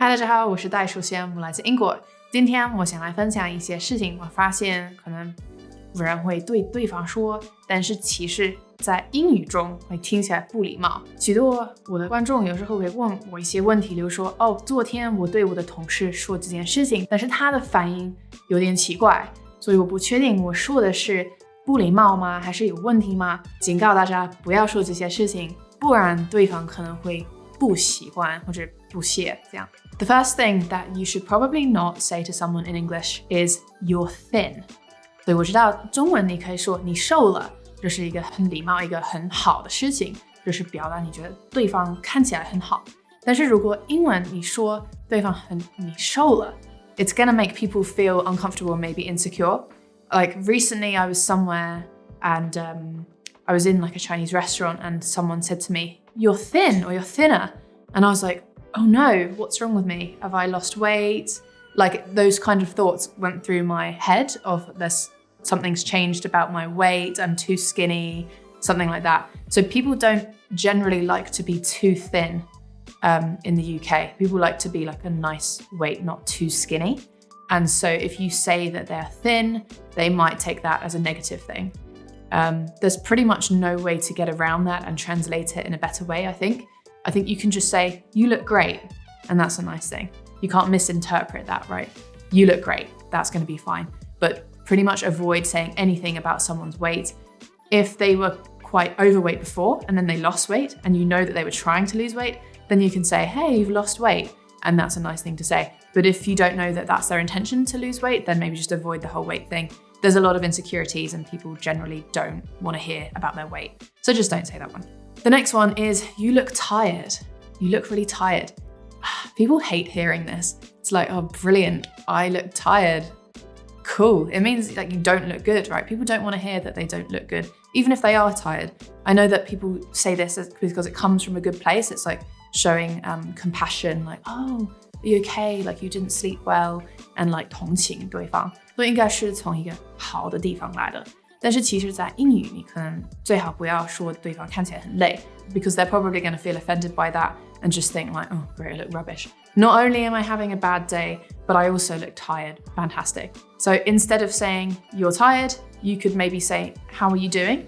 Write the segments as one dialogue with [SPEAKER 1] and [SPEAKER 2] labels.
[SPEAKER 1] 嗨，大家好，我是戴淑仙，我来自英国。今天我想来分享一些事情，我发现可能有人会对对方说，但是其实在英语中会听起来不礼貌。许多我的观众有时候会问我一些问题，比如说昨天我对我的同事说这件事情，但是他的反应有点奇怪，所以我不确定我说的是不礼貌吗，还是有问题吗？警告大家不要说这些事情，不然对方可能会不喜欢或者不屑这样。The first thing that you should probably not say to someone in English is "you're thin." 所以我知道中文你可以说你瘦了，这是一个很礼貌、一个很好的事情，就是表达你觉得对方看起来很好。但是如果英文你说对方你瘦了 ，it's gonna make people feel uncomfortable, maybe insecure. Like recently I was somewhere and I was in like a Chinese restaurant and someone said to me, "You're thin," or "You're thinner." And I was like, oh no, what's wrong with me? Have I lost weight? Like those kind of thoughts went through my head of something's changed about my weight, I'm too skinny, something like that. So people don't generally like to be too thin in the UK. People like to be like a nice weight, not too skinny. And so if you say that they're thin, they might take that as a negative thing. There's pretty much no way to get around that and translate it in a better way, I think. I think you can just say, "You look great," and that's a nice thing. You can't misinterpret that, right? You look great, that's going to be fine. But pretty much avoid saying anything about someone's weight. If they were quite overweight before and then they lost weight and you know that they were trying to lose weight, then you can say, "Hey, you've lost weight," and that's a nice thing to say. But if you don't know that that's their intention to lose weight, then maybe just avoid the whole weight thing. There's a lot of insecurities and people generally don't want to hear about their weight. So just don't say that one. The next one is, "You look tired." You look really tired. People hate hearing this. It's like, oh, brilliant. I look tired. Cool. It means like you don't look good, right? People don't want to hear that they don't look good, even if they are tired. I know that people say this because it comes from a good place. It's like showing compassion, like, "Oh, are you okay? Like you didn't sleep well," and like 同情对方。所以应该是从一个好的地方来的。但是其实在英语你可能最好不要说对方看起来很累 because they're probably going to feel offended by that and just think like, "Oh, great, I look rubbish. Not only am I having a bad day, but I also look tired." Fantastic. So instead of saying "you're tired," you could maybe say "how are you doing?"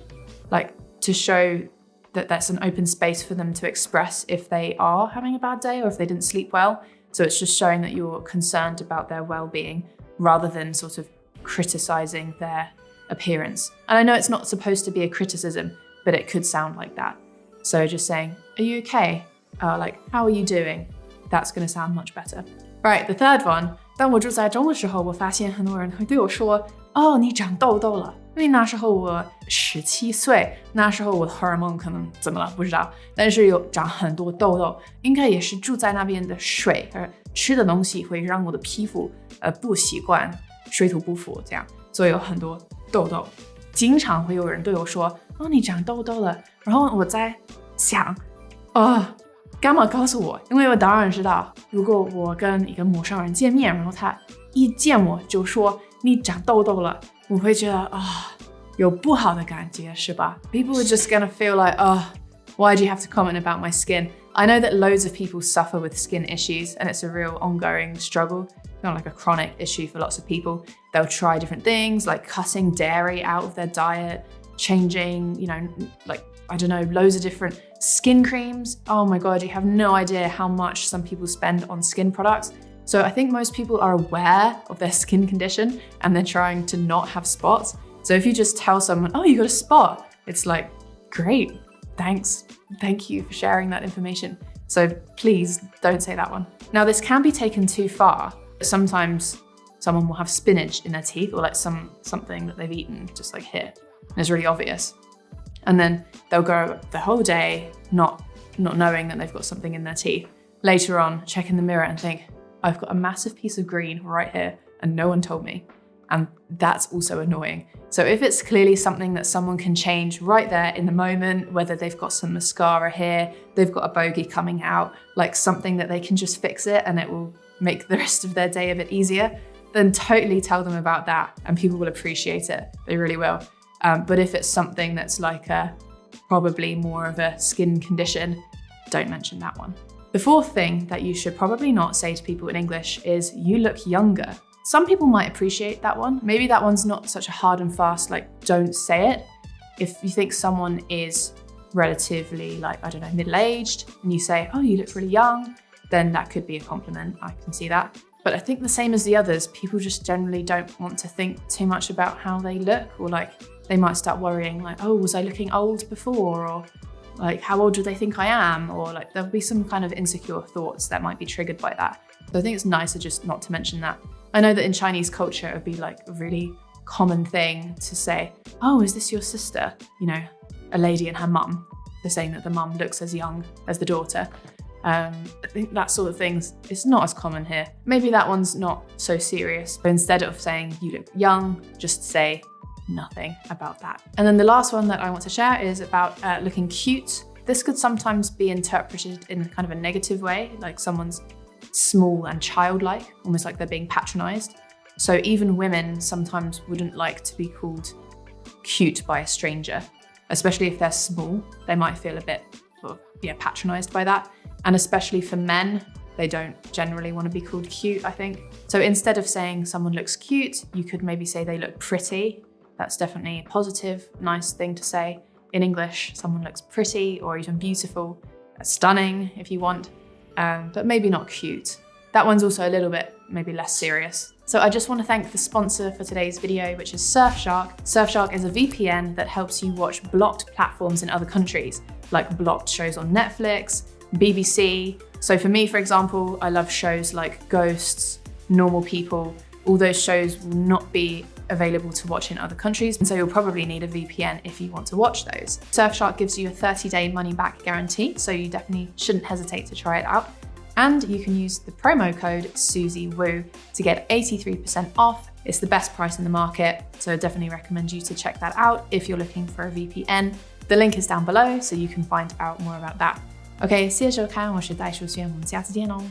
[SPEAKER 1] Like to show that that's an open space for them to express if they are having a bad day or if they didn't sleep well. So it's just showing that you're concerned about their well-being rather than sort of criticizing their appearance. And I know it's not supposed to be a criticism, but it could sound like that. So just saying, "Are you okay?" Like, "How are you doing?" That's going to sound much better. Right, the third one. 当我住在中的时候，我发现很多人会对我说，你长痘痘了。因为那时候我17岁，那时候我的荷尔蒙可能怎么了不知道，但是有长很多痘痘，应该也是住在那边的水和吃的东西会让我的皮肤不习惯，水土不服这样，所以有很多痘痘。经常会有人对我说，你长痘痘了，然后我在想，干嘛告诉我？因为我当然知道，如果我跟一个陌生人见面，然后他一见我就说你长痘痘了，我会觉得有不好的感觉是吧？ People are just gonna feel like, why do you have to comment about my skin? I know that loads of people suffer with skin issues and it's a real ongoing struggle, not like a chronic issue for lots of people. They'll try different things like cutting dairy out of their diet, changing, like, I don't know, loads of different skin creams. Oh my God, you have no idea how much some people spend on skin products. So I think most people are aware of their skin condition and they're trying to not have spots. So if you just tell someone, you got a spot, it's like, great, thanks. Thank you for sharing that information. So please don't say that one. Now this can be taken too far. Sometimes someone will have spinach in their teeth or like something that they've eaten just like here. And it's really obvious. And then they'll go the whole day not knowing that they've got something in their teeth. Later on, check in the mirror and think, I've got a massive piece of green right here and no one told me. And that's also annoying. So if it's clearly something that someone can change right there in the moment, whether they've got some mascara here, they've got a bogey coming out, like something that they can just fix it and it will make the rest of their day a bit easier, then totally tell them about that and people will appreciate it. They really will. But if it's something that's like probably more of a skin condition, don't mention that one. The fourth thing that you should probably not say to people in English is, you look younger. Some people might appreciate that one. Maybe that one's not such a hard and fast, like, don't say it. If you think someone is relatively, like, I don't know, middle-aged, and you say, oh, you look really young, then that could be a compliment. I can see that. But I think the same as the others, people just generally don't want to think too much about how they look, or like, they might start worrying, like, oh, was I looking old before? Or like, how old do they think I am? Or like, there'll be some kind of insecure thoughts that might be triggered by that. So I think it's nicer just not to mention that. I know that in Chinese culture, it would be like a really common thing to say, oh, is this your sister? You know, a lady and her mum. They're saying that the mum looks as young as the daughter. I think that sort of things, it's not as common here. Maybe that one's not so serious. But instead of saying you look young, just say nothing about that. And then the last one that I want to share is about looking cute. This could sometimes be interpreted in kind of a negative way, like someone's small and childlike, almost like they're being patronized. So even women sometimes wouldn't like to be called cute by a stranger, especially if they're small. They might feel a bit patronized by that. And especially for men, they don't generally want to be called cute, I think. So instead of saying someone looks cute, you could maybe say they look pretty. That's definitely a positive, nice thing to say. In English, someone looks pretty or even beautiful, stunning if you want, but maybe not cute. That one's also a little bit maybe less serious. So I just want to thank the sponsor for today's video, which is Surfshark. Surfshark is a VPN that helps you watch blocked platforms in other countries, like blocked shows on Netflix, BBC. So for me, for example, I love shows like Ghosts, Normal People. All those shows will not be available to watch in other countries, and so you'll probably need a VPN if you want to watch those. Surfshark gives you a 30-day money-back guarantee, so you definitely shouldn't hesitate to try it out. And you can use the promo code SusieWoo to get 83% off. It's the best price in the market, so I definitely recommend you to check that out if you're looking for a VPN. The link is down below, so you can find out more about that. OK， 谢谢收看，我是戴淑萱，我们下次见哦。